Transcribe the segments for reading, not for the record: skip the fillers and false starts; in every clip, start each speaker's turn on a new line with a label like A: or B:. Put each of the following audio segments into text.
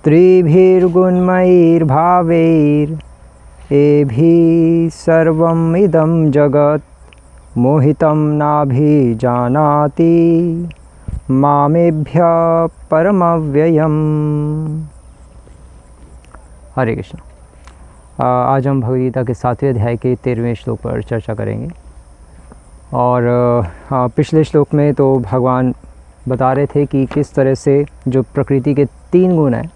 A: त्रिभिर्गुणमयैर्भावैरेभिः सर्वम् इदं जगत् मोहितं नाभिजानाति मामेभ्यः परमव्ययम्। हरे कृष्ण। आज हम भगवद गीता के 7वें अध्याय के 13वें श्लोक पर चर्चा करेंगे। और पिछले श्लोक में तो भगवान बता रहे थे कि किस तरह से जो प्रकृति के 3 गुण हैं,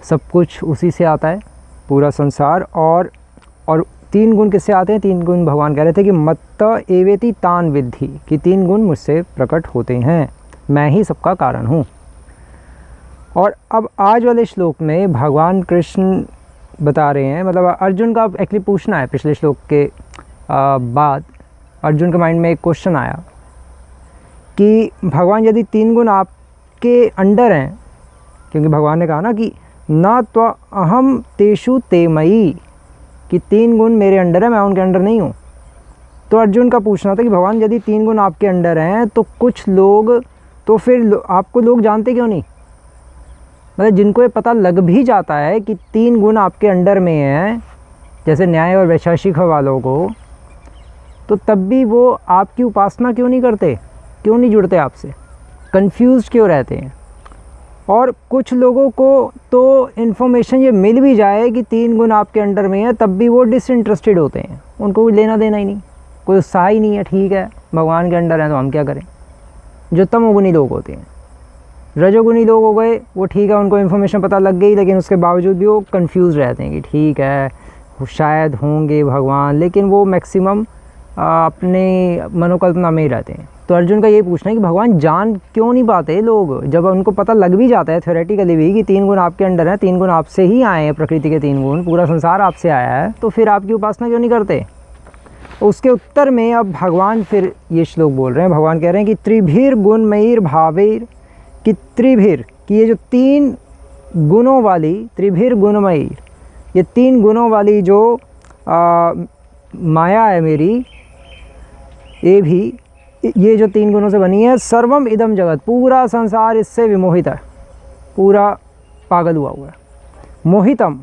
A: सब कुछ उसी से आता है, पूरा संसार। और 3 गुण किससे आते हैं? 3 गुण भगवान कह रहे थे कि मत्त एवेति तान विद्धि, कि 3 गुण मुझसे प्रकट होते हैं, मैं ही सबका कारण हूँ। और अब आज वाले श्लोक में भगवान कृष्ण बता रहे हैं, मतलब अर्जुन का एक्चुअली पूछना है। पिछले श्लोक के बाद अर्जुन के माइंड में एक क्वेश्चन आया कि भगवान यदि 3 गुण आपके अंडर हैं, क्योंकि भगवान ने कहा ना कि न त्व अहम तेषु ते मयि, कि 3 गुण मेरे अंडर है, मैं उनके अंडर नहीं हूँ। तो अर्जुन का पूछना था कि भगवान यदि 3 गुण आपके अंडर हैं तो कुछ लोग तो फिर आपको लोग जानते क्यों नहीं? मतलब जिनको ये पता लग भी जाता है कि 3 गुण आपके अंडर में हैं, जैसे न्याय और वैशेषिक वालों को, तो तब भी वो आपकी उपासना क्यों नहीं करते, क्यों नहीं जुड़ते आपसे, कंफ्यूज क्यों रहते हैं? और कुछ लोगों को तो इन्फॉर्मेशन ये मिल भी जाए कि 3 गुण आपके अंडर में है, तब भी वो डिसइंटरेस्टेड होते हैं, उनको कोई लेना देना ही नहीं, कोई उत्साह ही नहीं है। ठीक है, भगवान के अंडर है तो हम क्या करें? जो तमोगुणी लोग होते हैं, रजोगुणी लोग हो गए, वो ठीक है, उनको इन्फॉर्मेशन पता लग गई, लेकिन उसके बावजूद भी वो कंफ्यूज रहते हैं कि ठीक है शायद होंगे भगवान, लेकिन वो मैक्सिमम अपने मनोकल्पना में ही रहते हैं। तो अर्जुन का ये पूछना है कि भगवान जान क्यों नहीं पाते लोग, जब उनको पता लग भी जाता है थ्योरेटिकली भी कि 3 गुण आपके अंडर हैं, 3 गुण आपसे ही आए हैं, प्रकृति के 3 गुण, पूरा संसार आपसे आया है, तो फिर आपकी उपासना क्यों नहीं करते? उसके उत्तर में अब भगवान फिर ये श्लोक बोल रहे हैं। भगवान कह रहे हैं कि त्रिभिर गुणमयीर भावैर, कि त्रिभिर, कि ये जो 3 गुणों वाली, त्रिभिर गुणमयीर, ये 3 गुणों वाली जो माया है मेरी, ये जो 3 गुणों से बनी है, सर्वम इदम जगत, पूरा संसार इससे विमोहित है, पूरा पागल हुआ है। मोहितम,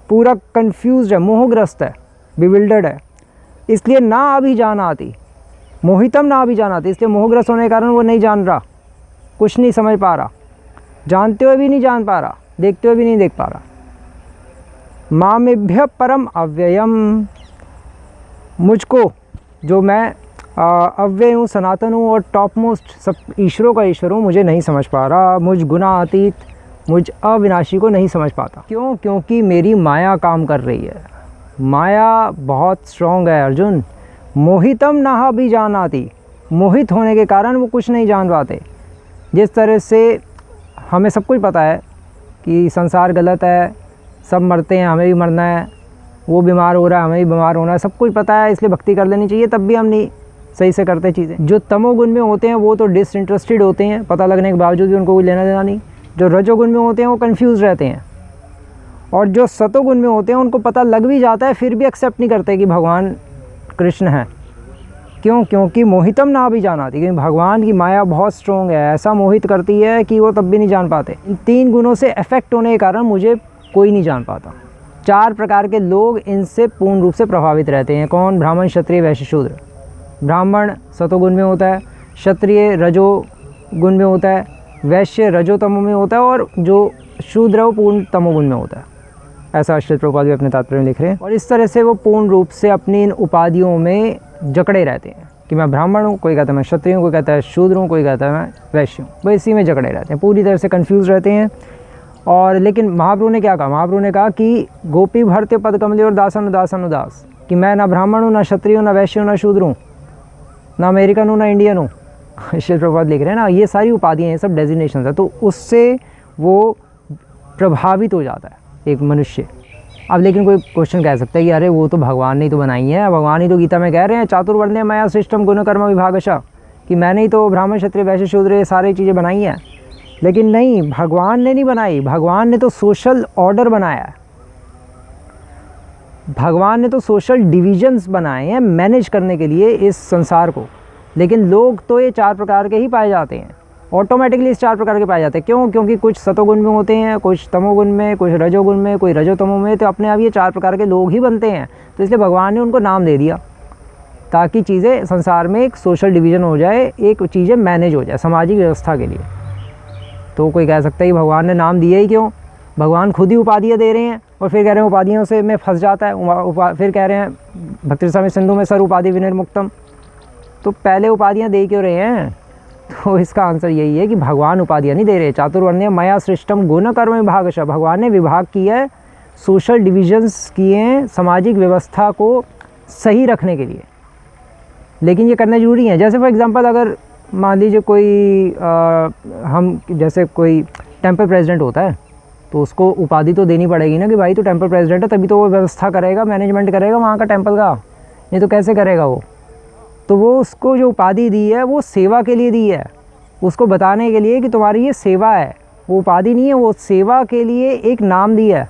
A: पूरा कंफ्यूज्ड है, मोहग्रस्त है, बिविल्डर्ड है, इसलिए ना अभिजानाति, मोहितम ना अभिजानाति, इसलिए मोहग्रस्त होने के कारण वो नहीं जान रहा, कुछ नहीं समझ पा रहा, जानते हुए भी नहीं जान पा रहा, देखते हुए भी नहीं देख पा रहा। मामेभ्य परम अव्ययम, मुझको जो मैं अव्यय हूँ, सनातन हूँ और टॉप मोस्ट सब ईश्वरों का ईश्वर हूँ, मुझे नहीं समझ पा रहा, मुझ गुना अतीत, मुझ अविनाशी को नहीं समझ पाता। क्यों? क्योंकि मेरी माया काम कर रही है, माया बहुत स्ट्रॉन्ग है अर्जुन। मोहितम ना भी जानाति, मोहित होने के कारण वो कुछ नहीं जान पाते। जिस तरह से हमें सब कुछ पता है कि संसार गलत है, सब मरते हैं, हमें भी मरना है, वो बीमार हो रहा है, हमें भी बीमार होना है, सब कुछ पता है, इसलिए भक्ति कर लेनी चाहिए, तब भी हम नहीं सही से करते चीज़ें। जो तमोगुण में होते हैं वो तो डिसइंटरेस्टेड होते हैं, पता लगने के बावजूद भी उनको कोई लेना देना नहीं। जो रजोगुण में होते हैं वो कंफ्यूज रहते हैं, और जो सतोगुण में होते हैं उनको पता लग भी जाता है, फिर भी एक्सेप्ट नहीं करते कि भगवान कृष्ण हैं। क्यों? क्योंकि मोहितम ना भी जानाती, क्योंकि भगवान की माया बहुत स्ट्रॉन्ग है, ऐसा मोहित करती है कि वो तब भी नहीं जान पाते। इन 3 गुणों से अफेक्ट होने के कारण मुझे कोई नहीं जान पाता। 4 प्रकार के लोग इनसे पूर्ण रूप से प्रभावित रहते हैं। कौन? ब्राह्मण, क्षत्रिय, वैश्य, शूद्र। ब्राह्मण सतोगुण में होता है, क्षत्रिय रजोगुण में होता है, वैश्य रजोतमो में होता है, और जो शूद्र है वो पूर्ण तमोगुण में होता है। ऐसा श्रील प्रभुपाद भी अपने तात्पर्य में लिख रहे हैं। और इस तरह से वो पूर्ण रूप से अपनी इन उपाधियों में जकड़े रहते हैं कि मैं ब्राह्मण हूँ, कोई कहता है मैं क्षत्रिय हूँ, कोई कहता है शूद्र हूँ, कोई कहता है मैं वैश्य हूँ। वो इसी में जकड़े रहते हैं, पूरी तरह से कन्फ्यूज़ रहते हैं। और लेकिन महाप्रभु ने क्या कहा? महाप्रभु ने कहा कि गोपी भरते पद कमले और दासन उदासन उदास, कि मैं ना ब्राह्मण हूँ, ना क्षत्रिय हूँ, ना वैश्य हूँ, ना शूद्र हूँ, ना अमेरिकन हूँ, ना इंडियन हूँ। श्रील प्रभुपाद लिख रहे हैं ना, ये सारी उपाधियाँ, ये सब डेजिग्नेशन है, तो उससे वो प्रभावित हो जाता है एक मनुष्य। अब लेकिन कोई क्वेश्चन कह सकता है कि अरे वो तो भगवान ने तो बनाई है, भगवान ही तो गीता में कह रहे हैं चातुर्वर्ण्य मया सृष्टम गुण कर्म विभागशः, कि मैंने ही तो ब्राह्मण क्षत्रिय वैश्य शूद्र ये सारी चीज़ें बनाई हैं। लेकिन नहीं, भगवान ने नहीं बनाई, भगवान ने तो सोशल ऑर्डर बनाया है, भगवान ने तो सोशल डिविजन्स बनाए हैं मैनेज करने के लिए इस संसार को। लेकिन लोग तो ये 4 प्रकार के ही पाए जाते हैं, ऑटोमेटिकली इस 4 प्रकार के पाए जाते हैं। क्यों? क्योंकि कुछ सतोगुण में होते हैं, कुछ तमोगुण में, कुछ रजोगुण में, कोई रजोतमो में, तो अपने आप ये 4 प्रकार के लोग ही बनते हैं। तो इसलिए भगवान ने उनको नाम दे दिया ताकि चीज़ें संसार में एक सोशल डिवीज़न हो जाए, एक चीज़ें मैनेज हो जाए सामाजिक व्यवस्था के लिए। तो कोई कह सकता है कि भगवान ने नाम दिए ही क्यों? भगवान खुद ही उपाधियाँ दे रहे हैं और फिर कह रहे हैं उपाधियों से में फंस जाता है। फिर कह रहे हैं भक्ति रसामृत सिंधु में सर उपाधि विनिर्मुक्तम। तो पहले उपाधियाँ दे क्यों रहे हैं? तो इसका आंसर यही है कि भगवान उपाधियाँ नहीं दे रहे। चातुर्वर्ण्य मया सृष्टम गुण कर्म विभागशः, भगवान ने विभाग किया है, सोशल डिविजन्स किए हैं सामाजिक व्यवस्था को सही रखने के लिए। लेकिन ये करना ज़रूरी है। जैसे फॉर एग्जांपल अगर मान लीजिए कोई हम जैसे कोई टेम्पल प्रेसिडेंट होता है तो उसको उपाधि तो देनी पड़ेगी ना कि भाई तो टेम्पल प्रेसिडेंट है, तभी तो वो व्यवस्था करेगा, मैनेजमेंट करेगा वहाँ का टेम्पल का, नहीं तो कैसे करेगा वो। तो वो उसको जो उपाधि दी है वो सेवा के लिए दी है, उसको बताने के लिए कि तुम्हारी ये सेवा है। वो उपाधि नहीं है, वो सेवा के लिए एक नाम दिया है।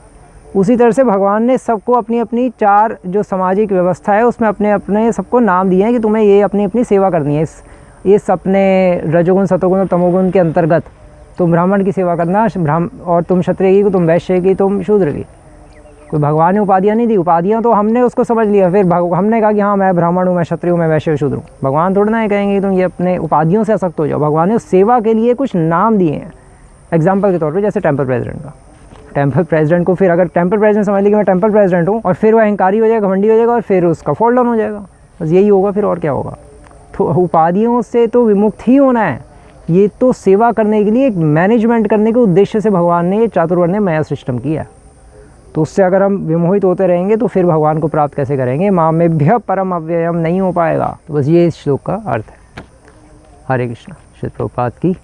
A: उसी तरह से भगवान ने सबको अपनी अपनी 4 जो सामाजिक व्यवस्था है उसमें अपने अपने सबको नाम दिए हैं कि तुम्हें ये अपनी अपनी सेवा करनी है। इस अपने रजोगुण सतोगुण और तमोगुण के अंतर्गत तुम ब्राह्मण की सेवा करना, और तुम क्षत्रिय की, तुम वैश्य की, तुम शूद्र की। कोई भगवान ने उपाधियाँ नहीं दी। उपाधियाँ तो हमने उसको समझ लिया, फिर हमने कहा कि हाँ मैं ब्राह्मण हूँ, मैं क्षत्रिय हूँ, मैं वैश्य शूद्र हूँ। भगवान थोड़ा ना कहेंगे कि तुम ये अपने उपाधियों से आसक्त हो जाओ। भगवान ने सेवा के लिए कुछ नाम दिए हैं। एग्जाम्पल के तौर पर जैसे टेम्पल प्रेसिडेंट का, टेम्पल प्रेसिडेंट को फिर अगर टेम्पल प्रेसिडेंट समझ ली कि मैं टेम्पल प्रेसिडेंट हूँ और फिर वह अहंकारी हो जाएगा, घमंडी हो जाएगा और फिर उसका फॉल डाउन हो जाएगा। बस यही होगा, फिर और क्या होगा। तो उपाधियों से तो विमुक्त ही होना है। ये तो सेवा करने के लिए, एक मैनेजमेंट करने के उद्देश्य से भगवान ने ये चातुर्वर्ण्य मया सिस्टम किया। तो उससे अगर हम विमोहित होते रहेंगे तो फिर भगवान को प्राप्त कैसे करेंगे? मामेभ्यः परम अव्ययम नहीं हो पाएगा। तो बस ये इस श्लोक का अर्थ है। हरे कृष्णा। श्री प्रभुपाद की